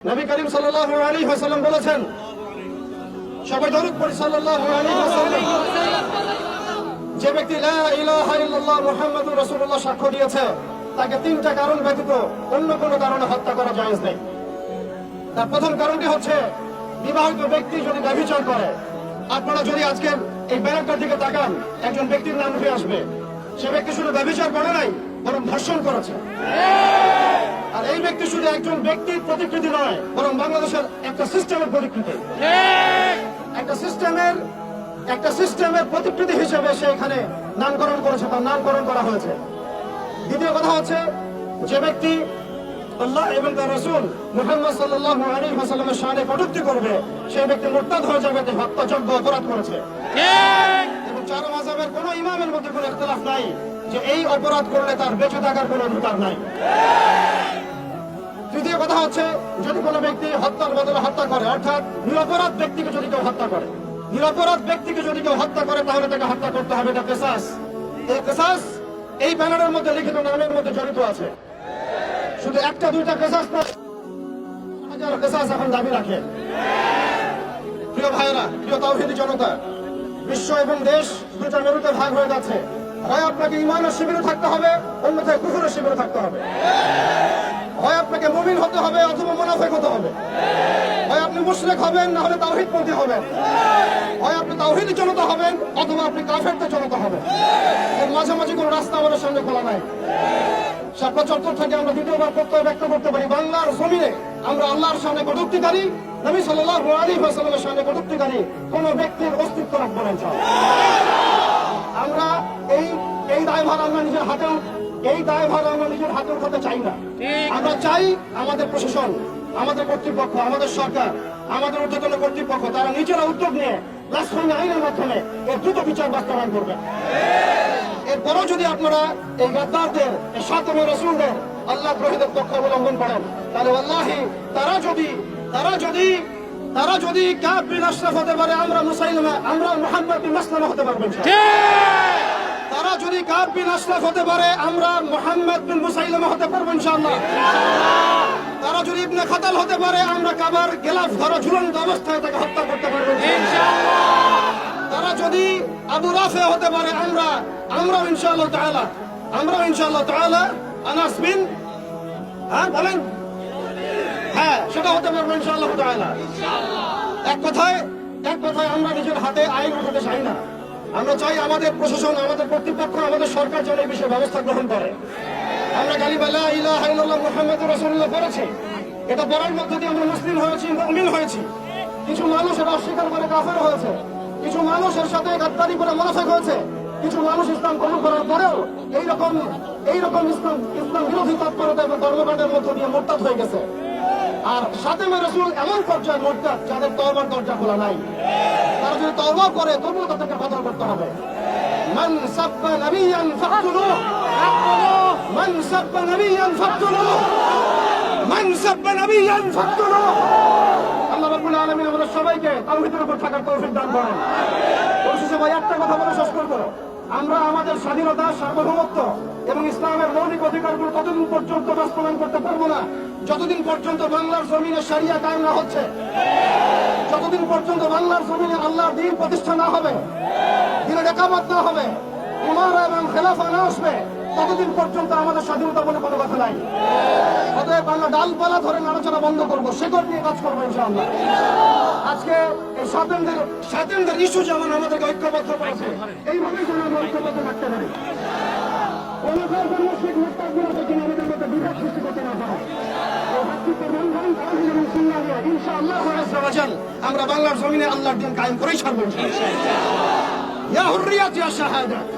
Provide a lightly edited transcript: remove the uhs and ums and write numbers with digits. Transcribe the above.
নবী করিম সাল্লাল্লাহু আলাইহি ওয়াসাল্লাম বলেছেন, সবাই দরুদ পড়ি সাল্লাল্লাহু আলাইহি ওয়াসাল্লাম, যে ব্যক্তি লা ইলাহা ইল্লাল্লাহ মুহাম্মাদুর রাসূলুল্লাহ সাক্ষ্য দিয়েছে, তাকে তিনটা কারণ ব্যতীত অন্য কোনো কারণে হত্যা করা জায়েজ নেই। তার প্রথম কারণটি হচ্ছে, বিবাহিত ব্যক্তি যদি ব্যভিচার করে। আপনারা যদি আজকে এই ব্যানারটার দিকে তাকান, একজন ব্যক্তির নাম উঠে আসবে, সে ব্যক্তি শুধু ব্যভিচার করে নাই, বরং ধর্ষণ করেছে। আর এই ব্যক্তি শুধু একজন ব্যক্তির প্রতিকৃতি নয়, বরং বাংলাদেশের একটা সিস্টেমের প্রতিকৃতি। একটা সিস্টেমের প্রতিকৃতি হিসেবে সে এখানে নামকরণ করেছে, তার নামকরণ করা হয়েছে। দ্বিতীয় কথা হচ্ছে, যে ব্যক্তি আল্লাহ এবং তার রাসূল মুহাম্মদ সাল্লাল্লাহু আলাইহি ওয়াসাল্লামের শানে কটূক্তি করবে, সেই ব্যক্তি মুরতাদ হয়ে যাবে, হত্যাযোগ্য অপরাধ করেছে। এবং চার মাযহাবের কোন ইমামের মধ্যে কোনো ইখতিলাফ নাই যে এই অপরাধ করলে তার বেঁচে থাকার কোনো অধিকার নাই। তৃতীয় কথা হচ্ছে, যদি কোনো ব্যক্তি হত্যার বদলে হত্যা করে, অর্থাৎ নিরপরাধ ব্যক্তিকে যদি কেউ হত্যা করে, তাহলে তাকে হত্যা করতে হবে। এটা কিসাস। এই কিসাস এই ব্যানারের মধ্যে লিখিত নামের মধ্যে জড়িত আছে। শুধু একটা দুইটা কিসাস না, হাজার কিসাস এখন দাবি রাখে। প্রিয় ভাইরা, প্রিয় তাওহীদি জনতা, বিশ্ব এবং দেশ দুটো মেরুতে ভাগ হয়ে যাচ্ছে। হয় আপনাকে ঈমানের শিবিরে থাকতে হবে, অন্যথায় কুফরের শিবিরে থাকতে হবে। হয় আপনাকে মুমিন হতে হবে, অথবা মুনাফিক হতে হবে। হয় আপনি মুশরিক হবেন, না হলে তাওহীদপন্থী হবেন। হয় আপনি তাওহীদি জনতা হবেন, অথবা আপনি কাফেরদের জনতা হবেন। এর মাঝামাঝি কোনো রাস্তা আমাদের সামনে খোলা নাই। শাপলা চত্বর থেকে আমরা দ্বিতীয়বার প্রত্যয় ব্যক্ত করতে পারি, বাংলার জমিনে আমরা আল্লাহর সামনে কটূক্তিকারী, নবী সাল্লাল্লাহু আলাইহি ওয়াসাল্লামের সামনে কটূক্তিকারী কোন ব্যক্তির অস্তিত্ব রাখবো না। আমরা এই দায়ভার আমরা নিজের হাতে উঠাতে চাই না। আমরা চাই আমাদের প্রশাসন, আমাদের কর্তৃপক্ষ, আমাদের সরকার, আমাদের ঊর্ধ্বতন কর্তৃপক্ষ তারা নিজেরা উদ্যোগ নিয়ে ব্লাসফেমি আইনের মাধ্যমে এর দ্রুত বিচার বাস্তবায়ন করবে। এরপরও যদি আপনারা এই গাদ্দারদের, এই শাতমে রাসূলদের, আল্লাহ দ্রোহীদের পক্ষ অবলম্বন করেন, তাহলে ওয়াল্লাহি তারা যদি কাব বিন আশরাফ হতে পারে, আমরা মুহাম্মদ বিন মাসলামা হতে পারবো। তারা যদি কাব বিন আশরাফ হতে পারে, আমরা মুহাম্মদ বিন মুসাইলামা হতে পারবো ইনশাআল্লাহ। তারা যদি ইবনে খাতাল হতে পারে, আমরা কাবার গেলাফ ধরা ঝুলন্ত অবস্থায় তাকে হত্যা করতে পারবো ইনশাআল্লাহ। তারা যদি আবু রাফে হতে পারে, আমরাও ইনশাআল্লাহ তাআলা আনাস বিন বলেন, সেটা হতে পারবো ইনশাআল্লাহ তাআলা। এক কথায় আমরা নিজের হাতে আইন উঠাতে চাই না। আমরা চাই আমাদের প্রশাসন, আমাদের কর্তৃপক্ষ, আমাদের সরকার যেন এই বিষয়ে ব্যবস্থা গ্রহণ করে। আমরা কালিমা লা ইলাহা ইল্লাল্লাহ মুহাম্মাদুর রাসূলুল্লাহ পড়েছি, এটা পড়ার মধ্যে দিয়ে আমরা মুসলিম হয়েছি, মুমিন হয়েছি। কিছু মানুষ এটা অস্বীকার করে কাফের হয়েছে, কিছু মানুষ এর সাথে গাদ্দারি করে মুনাফিক হয়েছে, কিছু মানুষ ইসলাম কবুল করার পরেও এইরকম ইসলাম বিরোধী তৎপরতা এবং কর্মকাণ্ডের মধ্য দিয়ে মুরতাদ হয়ে গেছে। আর শাতমে রাসূল এমন পর্যায়ে মুরতাদ যাদের তওবার দরজা খোলা নাই। তারা যদি তওবা করে, তবুও তাদেরকে কতল করতে হবে। মান সাব্বা নাবিয়ান ফাকতুলুহু, মান সাব্বা নাবিয়ান ফাকতুলুহু, মান সাব্বা নাবিয়ান ফাকতুলুহু। আল্লাহ রাব্বুল আলামিন আমাদের সবাইকে তাওহীদের উপর থাকার তৌফিক দান করেন। অবশেষে ভাই একটা কথা বলে শেষ করব, আমরা আমাদের স্বাধীনতা, সার্বভৌমত্ব এবং ইসলামের মৌলিক অধিকারগুলো ততদিন পর্যন্ত বাস্তবায়ন করতে পারবো না যতদিন পর্যন্ত বাংলার জমিনে শরিয়া কায়েম না হচ্ছে, যতদিন পর্যন্ত বাংলার জমিনে আল্লাহর দ্বীন প্রতিষ্ঠা না হবে, দ্বীনের ইকামত না হবে, ইমারা এবং খেলাফা না আসবে, ততদিন পর্যন্ত আমাদের স্বাধীনতা বলে কোনো কথা নাই। অতএব আমরা ডালপালা ধরে নাড়াচাড়া বন্ধ করবো, শেকড় নিয়ে কাজ করবো ইনশাআল্লাহ। আজকে এই স্বাধীনতার ইস্যু যেমন আমাদেরকে ঐক্যবদ্ধ করেছে, এইভাবেই যেন আমরা ঐক্যবদ্ধ থাকতে পারি। আমরা বাংলার জমিনে আল্লাহর দ্বীন কায়েম করেই ছাড়বো। ইয়া হুররিয়াত ইয়া শাহাদাত।